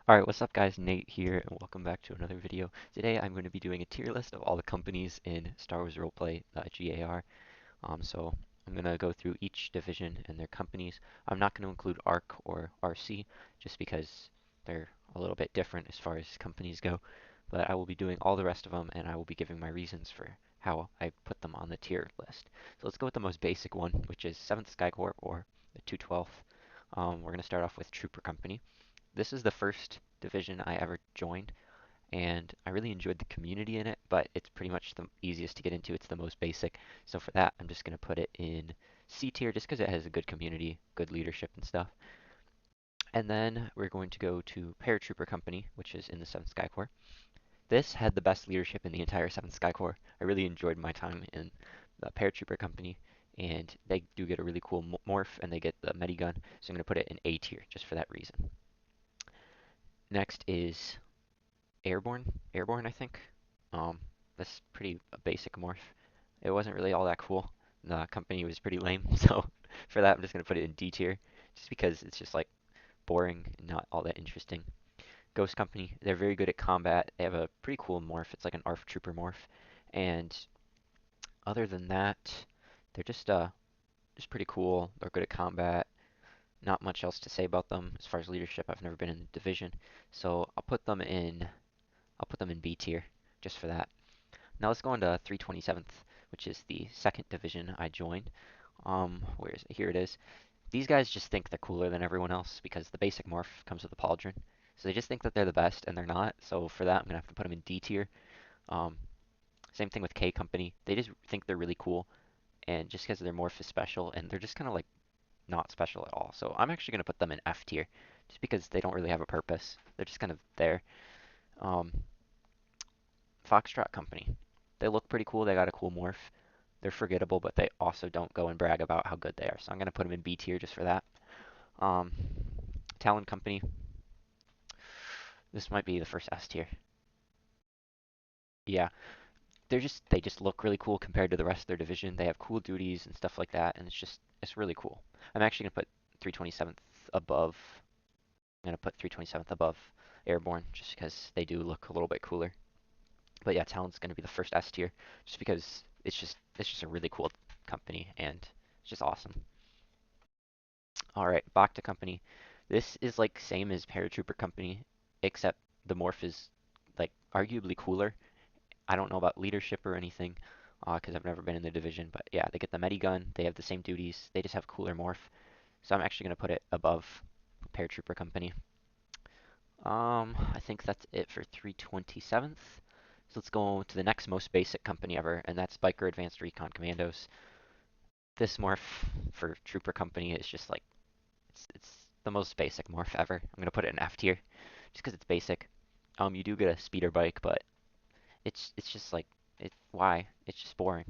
Alright, what's up guys? Nate here, and welcome back to another video. Today I'm going to be doing a tier list of all the companies in Star Wars Roleplay GAR. So I'm going to go through each division and their companies. I'm not going to include ARC or RC, just because they're a little bit different as far as companies go. But I will be doing all the rest of them, and I will be giving my reasons for how I put them on the tier list. So let's go with the most basic one, which is 7th Sky Corps, or the 212th. We're going to start off with Trooper Company. This is the first division I ever joined, and I really enjoyed the community in it, but it's pretty much the easiest to get into. It's the most basic. So for that, I'm just going to put it in C tier just because it has a good community, good leadership and stuff. And then we're going to go to Paratrooper Company, which is in the 7th Sky Corps. This had the best leadership in the entire 7th Sky Corps. I really enjoyed my time in the Paratrooper Company, and they do get a really cool morph, and they get the Medigun, so I'm going to put it in A tier just for that reason. Next is Airborne, I think. That's pretty basic morph. It wasn't really all that cool. The company was pretty lame, so for that I'm just gonna put it in D tier, just because it's just like boring and not all that interesting. Ghost Company, they're very good at combat. They have a pretty cool morph. It's like an ARF Trooper morph, and other than that, they're just pretty cool. They're good at combat. Not much else to say about them as far as leadership. I've never been in the division, so I'll put them in B tier just for that. Now let's go on to 327th, which is the second division I joined. Where is it? Here it is. These guys just think they're cooler than everyone else because the basic morph comes with the pauldron. So they just think that they're the best, and they're not. So for that, I'm gonna have to put them in D tier. Um, Same thing with K Company. They just think they're really cool, and just because their morph is special, and they're just kind of like not special at all. So I'm actually gonna put them in F tier, just because they don't really have a purpose. They're just kind of there. Um, Foxtrot Company. They look pretty cool. They got a cool morph. They're forgettable, but they also don't go and brag about how good they are. So I'm going to put them in B tier just for that. Um, Talon Company. This might be the first S tier. Yeah, they just look really cool compared to the rest of their division. They have cool duties and stuff like that, and it's really cool. I'm actually going to put 327th above. I'm going to put 327th above Airborne just because they do look a little bit cooler. But yeah, Talon's going to be the first S tier, just because it's just a really cool company and it's just awesome. All right, Bacta Company. This is like same as Paratrooper Company, except the morph is like arguably cooler. I don't know about leadership or anything, because I've never been in the division. But yeah, they get the Medigun. They have the same duties. They just have cooler morph. So I'm actually gonna put it above Paratrooper Company. I think that's it for 327th. So let's go to the next most basic company ever, and that's Biker Advanced Recon Commandos. This morph for Trooper Company is just like it's the most basic morph ever. I'm gonna put it in F tier, just because it's basic. You do get a speeder bike, but it's just like why? It's just boring.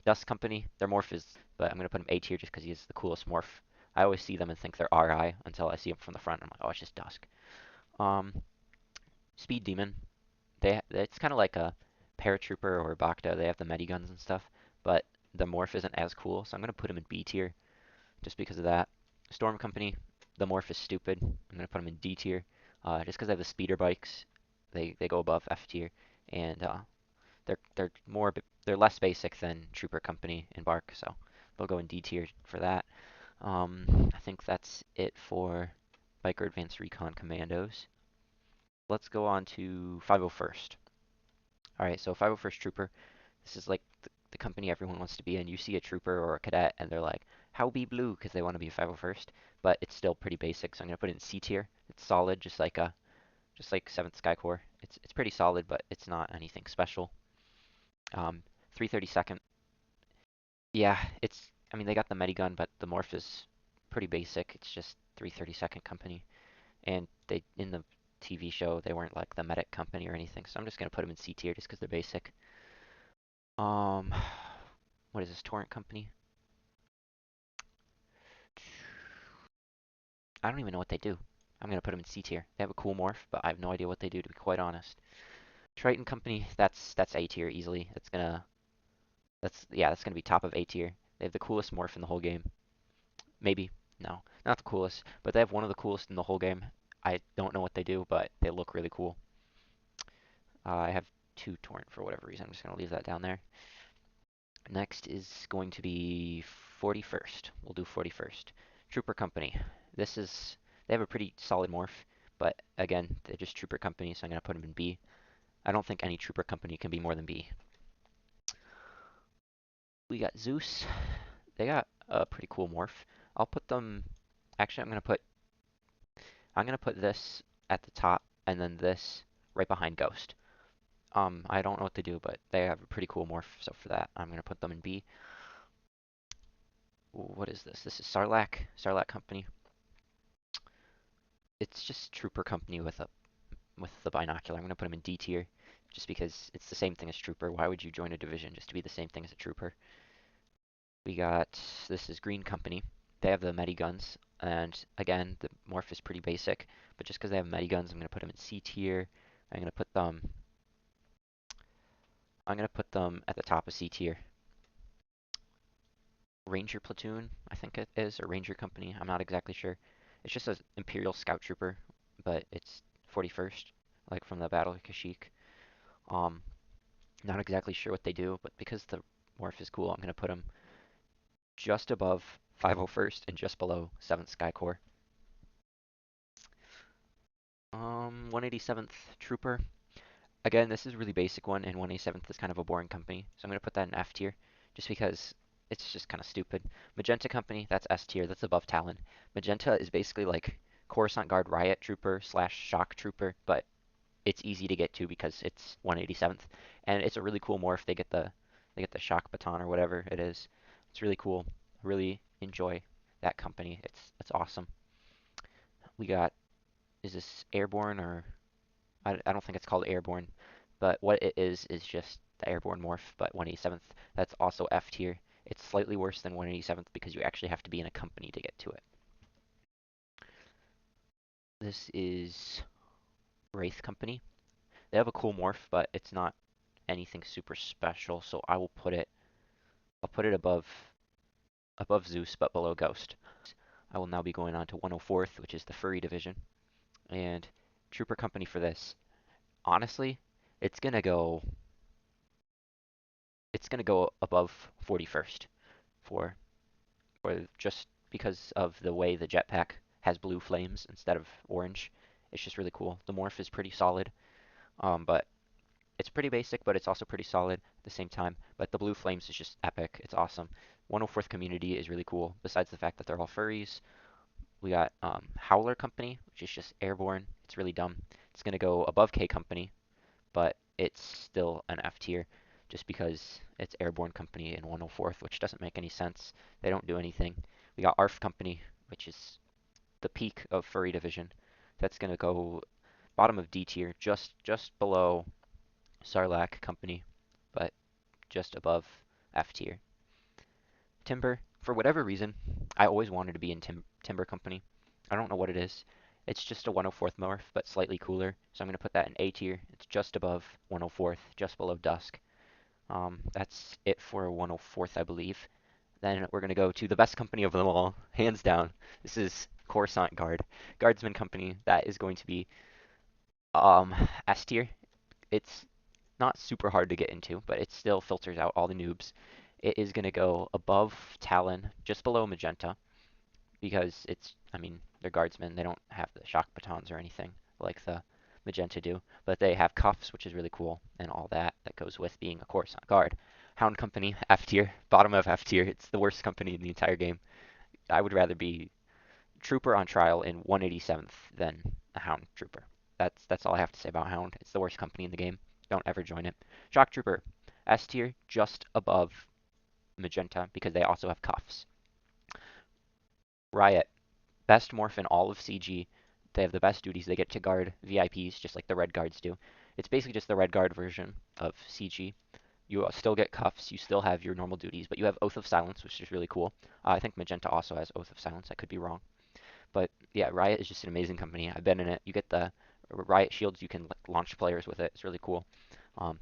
Dust Company, their morph is, but I'm gonna put him A tier just because he's the coolest morph. I always see them and think they're RI until I see them from the front. I'm like, oh, it's just Dusk. Um, Speed Demon, it's kind of like a paratrooper or Bacta. They have the mediguns and stuff, but the morph isn't as cool, so I'm gonna put him in B tier just because of that. Storm Company, the morph is stupid. I'm gonna put them in D tier, just because they have the speeder bikes. They go above F tier, and they're less basic than Trooper Company and Bark, so they'll go in D tier for that. I think that's it for Biker Advanced Recon Commandos. Let's go on to 501st. All right, so 501st Trooper. This is like the company everyone wants to be in. You see a trooper or a cadet, and they're like, "How be blue?" because they want to be 501st, but it's still pretty basic. So I'm gonna put it in C tier. It's solid, just like 7th Sky Corps. It's pretty solid, but it's not anything special. 332nd. Yeah, I mean, they got the Medigun, but the morph is pretty basic. It's just 332nd company, and they in the TV show they weren't like the medic company or anything. So I'm just gonna put them in C tier just because they're basic. Um, what is this torrent company? I don't even know what they do. I'm gonna put them in C tier. They have a cool morph, but I have no idea what they do to be quite honest. Triton Company, that's A tier easily. That's gonna be top of A tier. They have the coolest morph in the whole game. Maybe. No, not the coolest, but they have one of the coolest in the whole game. I don't know what they do, but they look really cool. I have two torrent for whatever reason. I'm just going to leave that down there. Next is going to be 41st. We'll do 41st. Trooper Company. This is, they have a pretty solid morph, but again, they're just Trooper Company, so I'm going to put them in B. I don't think any Trooper Company can be more than B. We got Zeus. They got a pretty cool morph. I'll put them, actually I'm going to put this at the top and then this right behind Ghost. I don't know what they do, but they have a pretty cool morph, so for that, I'm going to put them in B. What is this? This is Sarlacc Company. It's just Trooper Company with the binocular. I'm going to put them in D tier, just because it's the same thing as Trooper. Why would you join a division just to be the same thing as a Trooper? We got, this is Green Company. They have the Medi Guns, and again, the morph is pretty basic, but just because they have Medi Guns, I'm going to put them in C tier. I'm going to put them, at the top of C tier. Ranger Platoon, I think it is, or Ranger Company. I'm not exactly sure. It's just an Imperial Scout Trooper, but it's 41st, like from the Battle of Kashyyyk. Um, Not exactly sure what they do, but because the morph is cool, I'm going to put them just above 501st and just below 7th Sky Corps. 187th Trooper. Again, this is a really basic one, and 187th is kind of a boring company, so I'm going to put that in F tier, just because it's just kind of stupid. Magenta Company, that's S tier, that's above Talon. Magenta is basically like Coruscant Guard Riot Trooper slash Shock Trooper, but it's easy to get to because it's 187th, and it's a really cool morph. They get the Shock Baton or whatever it is. It's really cool. I really enjoy that company. It's awesome. We got, is this Airborne or I don't think it's called Airborne, but what it is just the Airborne morph, but 187th. That's also F tier. It's slightly worse than 187th because you actually have to be in a company to get to it. This is Wraith Company. They have a cool morph, but it's not anything super special, so I'll put it above Zeus but below Ghost. I will now be going on to 104th, which is the Furry division, and Trooper Company for this. Honestly, it's gonna go above 41st for just because of the way the jetpack has blue flames instead of orange. It's just really cool. The morph is pretty solid, but it's pretty basic, but it's also pretty solid at the same time. But the blue flames is just epic. It's awesome. 104th community is really cool. Besides the fact that they're all furries, we got Howler Company, which is just airborne. It's really dumb. It's gonna go above K Company, but it's still an F tier just because it's Airborne Company in 104th, which doesn't make any sense. They don't do anything. We got ARF Company, which is the peak of Furry Division. That's going to go bottom of D tier, just below Sarlacc Company, but just above F tier. Timber, for whatever reason, I always wanted to be in Timber Company. I don't know what it is. It's just a 104th morph, but slightly cooler. So I'm going to put that in A tier. It's just above 104th, just below Dusk. That's it for 104th, I believe. Then we're going to go to the best company of them all, hands down. This is Coruscant Guardsman Company. That is going to be S tier. It's not super hard to get into, but it still filters out all the noobs. It is going to go above Talon, just below Magenta, because I mean, they're guardsmen. They don't have the shock batons or anything like the Magenta do, but they have cuffs, which is really cool, and all that goes with being a Coruscant guard. Hound Company, F tier, bottom of F tier. It's the worst company in the entire game. I would rather be Trooper on trial in 187th than a Hound Trooper. That's all I have to say about Hound. It's the worst company in the game. Don't ever join it. Shock Trooper, S tier, just above Magenta because they also have cuffs. Riot, best morph in all of CG. They have the best duties. They get to guard VIPs just like the Red Guards do. It's basically just the Red Guard version of CG. You still get cuffs. You still have your normal duties, but you have Oath of Silence, which is really cool. I think Magenta also has Oath of Silence. I could be wrong. But yeah, Riot is just an amazing company. I've been in it. You get the Riot shields. You can launch players with it. It's really cool.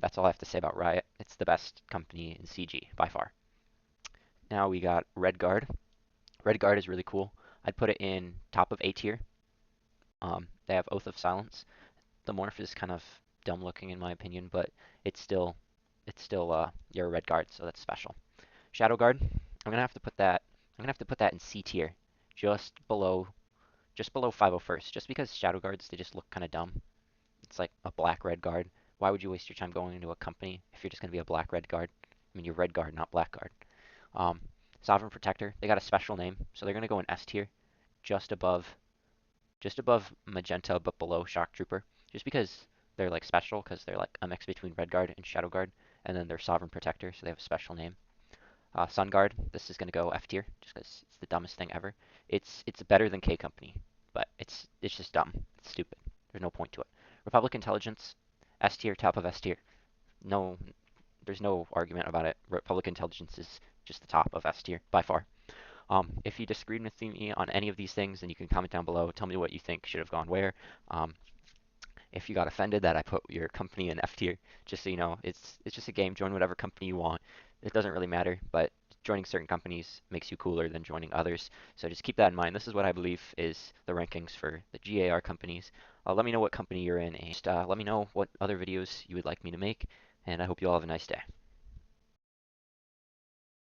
That's all I have to say about Riot. It's the best company in CG by far. Now we got Red Guard. Red Guard is really cool. I'd put it in top of A tier. They have Oath of Silence. The morph is kind of dumb looking in my opinion, but it's still you're a red guard, so that's special. Shadow Guard. I'm gonna have to put that in C tier, just below just below 501st, just because Shadow Guards they just look kind of dumb. It's like a black red guard. Why would you waste your time going into a company if you're just gonna be a black red guard? I mean, you're red guard, not black guard. Um, Sovereign Protector. They got a special name, so they're gonna go in S tier, just above just above Magenta, but below Shock Trooper, just because they're like special, because they're like a mix between Red Guard and Shadow Guard, and then they're Sovereign Protector, so they have a special name. Sun Guard, this is gonna go F tier, just because it's the dumbest thing ever. It's better than K Company, but it's just dumb. It's stupid. There's no point to it. Republic Intelligence, S tier, top of S tier. No, there's no argument about it. Republic Intelligence is just the top of S tier by far. If you disagreed with me on any of these things, then you can comment down below. Tell me what you think should have gone where. Um, if you got offended that I put your company in F tier, just so you know, it's just a game. Join whatever company you want. It doesn't really matter, but joining certain companies makes you cooler than joining others. So just keep that in mind. This is what I believe is the rankings for the GAR companies. Let me know what company you're in, and just let me know what other videos you would like me to make, and I hope you all have a nice day.